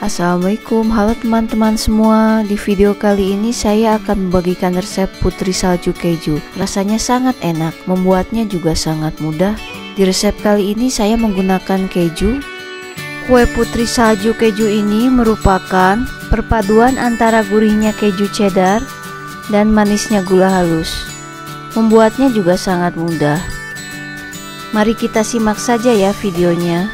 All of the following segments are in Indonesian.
Assalamualaikum, halo teman-teman semua. Di video kali ini saya akan membagikan resep putri salju keju. Rasanya sangat enak, membuatnya juga sangat mudah. Di resep kali ini saya menggunakan keju. Kue putri salju keju ini merupakan perpaduan antara gurihnya keju cheddar dan manisnya gula halus. Membuatnya juga sangat mudah. Mari kita simak saja ya videonya.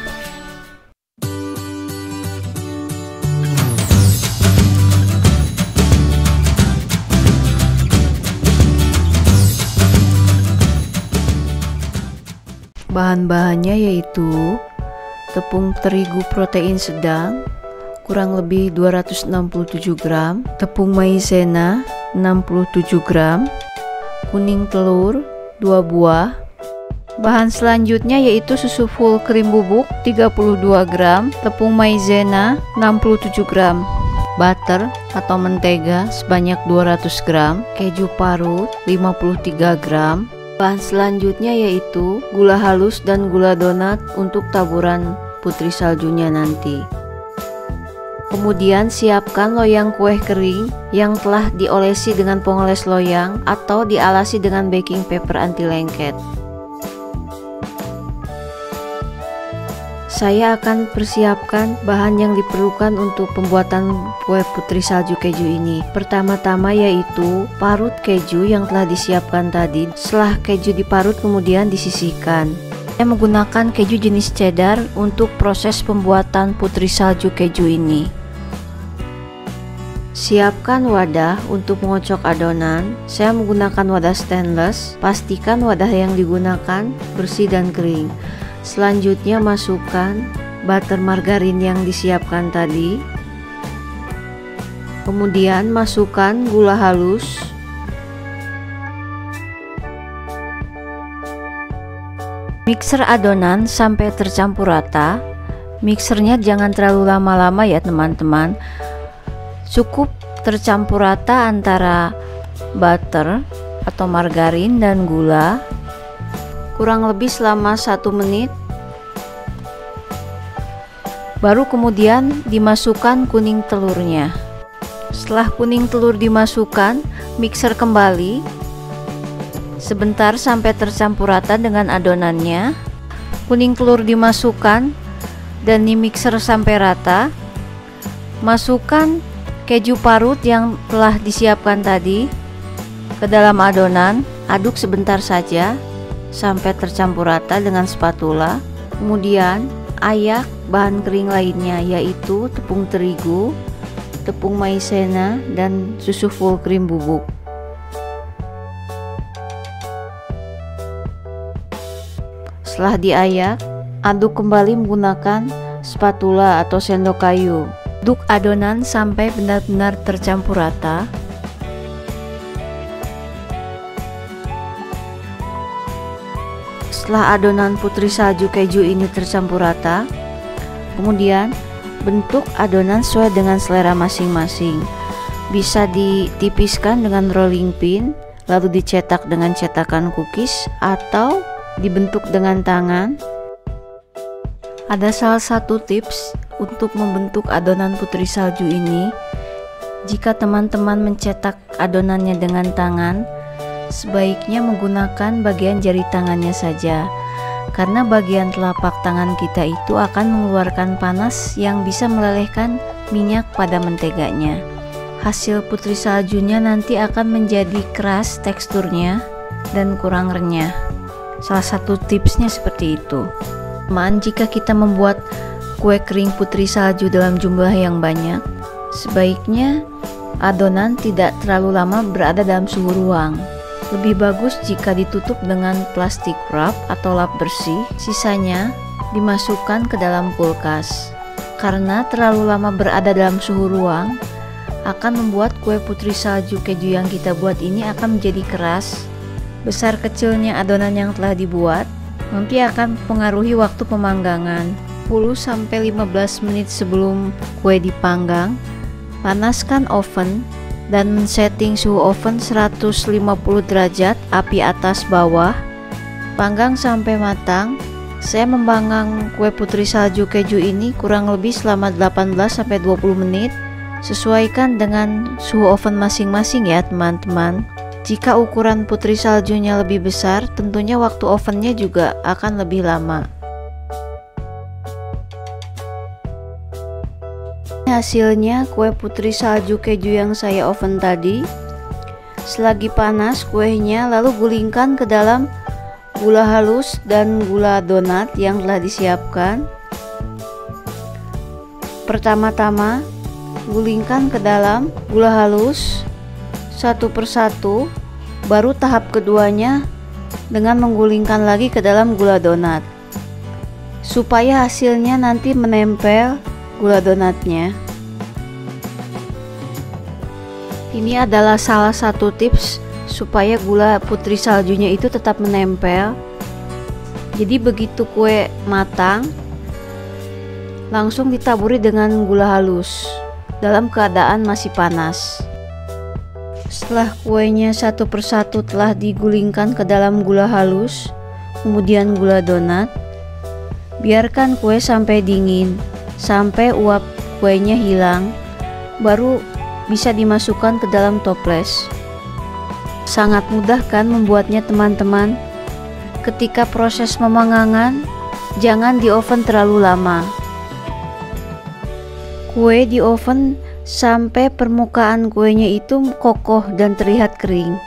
Bahan-bahannya yaitu tepung terigu protein sedang kurang lebih 267 gram, tepung maizena 67 gram, kuning telur 2 buah. Bahan selanjutnya yaitu susu full krim bubuk 32 gram, tepung maizena 67 gram, butter atau mentega sebanyak 200 gram, keju parut 53 gram. Bahan selanjutnya yaitu gula halus dan gula donat untuk taburan putri saljunya nanti. Kemudian siapkan loyang kue kering yang telah diolesi dengan pengoles loyang atau dialasi dengan baking paper anti lengket. Saya akan persiapkan bahan yang diperlukan untuk pembuatan kue putri salju keju ini. Pertama-tama yaitu parut keju yang telah disiapkan tadi. Setelah keju diparut kemudian disisihkan. Saya menggunakan keju jenis cheddar untuk proses pembuatan putri salju keju ini. Siapkan wadah untuk mengocok adonan. Saya menggunakan wadah stainless. Pastikan wadah yang digunakan bersih dan kering. Selanjutnya masukkan butter margarin yang disiapkan tadi. Kemudian masukkan gula halus. Mixer adonan sampai tercampur rata. Mixernya jangan terlalu lama-lama ya teman-teman. Cukup tercampur rata antara butter atau margarin dan gula. Kurang lebih selama 1 menit. Baru kemudian dimasukkan kuning telurnya. Setelah kuning telur dimasukkan, mixer kembali sebentar sampai tercampur rata dengan adonannya. Kuning telur dimasukkan dan di mixer sampai rata. Masukkan keju parut yang telah disiapkan tadi ke dalam adonan. Aduk sebentar saja sampai tercampur rata dengan spatula. Kemudian ayak bahan kering lainnya yaitu tepung terigu, tepung maizena, dan susu full krim bubuk. Setelah diayak, aduk kembali menggunakan spatula atau sendok kayu. Aduk adonan sampai benar-benar tercampur rata. Setelah adonan putri salju keju ini tercampur rata, kemudian bentuk adonan sesuai dengan selera masing-masing. Bisa ditipiskan dengan rolling pin, lalu dicetak dengan cetakan cookies, atau dibentuk dengan tangan. Ada salah satu tips untuk membentuk adonan putri salju ini. Jika teman-teman mencetak adonannya dengan tangan, sebaiknya menggunakan bagian jari tangannya saja, karena bagian telapak tangan kita itu akan mengeluarkan panas yang bisa melelehkan minyak pada menteganya. Hasil putri saljunya nanti akan menjadi keras teksturnya dan kurang renyah. Salah satu tipsnya seperti itu. Jika kita membuat kue kering putri salju dalam jumlah yang banyak, sebaiknya adonan tidak terlalu lama berada dalam suhu ruang. Lebih bagus jika ditutup dengan plastik wrap atau lap bersih, sisanya dimasukkan ke dalam kulkas. Karena terlalu lama berada dalam suhu ruang akan membuat kue putri salju keju yang kita buat ini akan menjadi keras. Besar kecilnya adonan yang telah dibuat nanti akan mempengaruhi waktu pemanggangan. 10-15 menit sebelum kue dipanggang, panaskan oven dan setting suhu oven 150 derajat, api atas bawah. Panggang sampai matang Saya membanggang kue putri salju keju ini kurang lebih selama 18-20 menit. Sesuaikan dengan suhu oven masing-masing ya teman-teman. Jika ukuran putri saljunya lebih besar, tentunya waktu ovennya juga akan lebih lama. Hasilnya kue putri salju keju yang saya oven tadi. Selagi panas kuenya, lalu gulingkan ke dalam gula halus dan gula donat yang telah disiapkan. Pertama-tama gulingkan ke dalam gula halus satu persatu, baru tahap keduanya dengan menggulingkan lagi ke dalam gula donat supaya hasilnya nanti menempel gula donatnya. Ini adalah salah satu tips supaya gula putri saljunya itu tetap menempel. Jadi begitu kue matang, langsung ditaburi dengan gula halus dalam keadaan masih panas. Setelah kuenya satu persatu telah digulingkan ke dalam gula halus, kemudian gula donat, biarkan kue sampai dingin, sampai uap kuenya hilang, baru bisa dimasukkan ke dalam toples. Sangat mudah kan membuatnya teman-teman? Ketika proses pemanggangan, jangan di oven terlalu lama. Kue di oven sampai permukaan kuenya itu kokoh dan terlihat kering.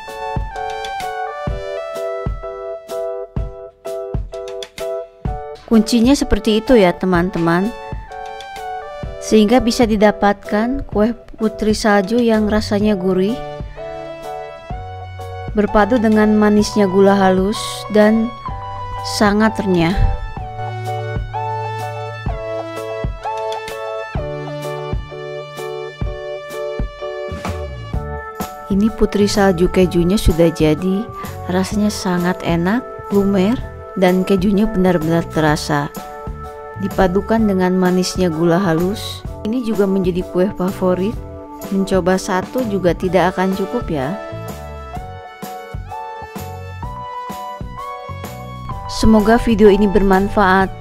Kuncinya seperti itu ya teman-teman, sehingga bisa didapatkan kue putri salju yang rasanya gurih, berpadu dengan manisnya gula halus dan sangat renyah. Ini putri salju kejunya sudah jadi, rasanya sangat enak, lumer, dan kejunya benar-benar terasa. Dipadukan dengan manisnya gula halus, ini juga menjadi kue favorit. Mencoba satu juga tidak akan cukup ya. Semoga video ini bermanfaat.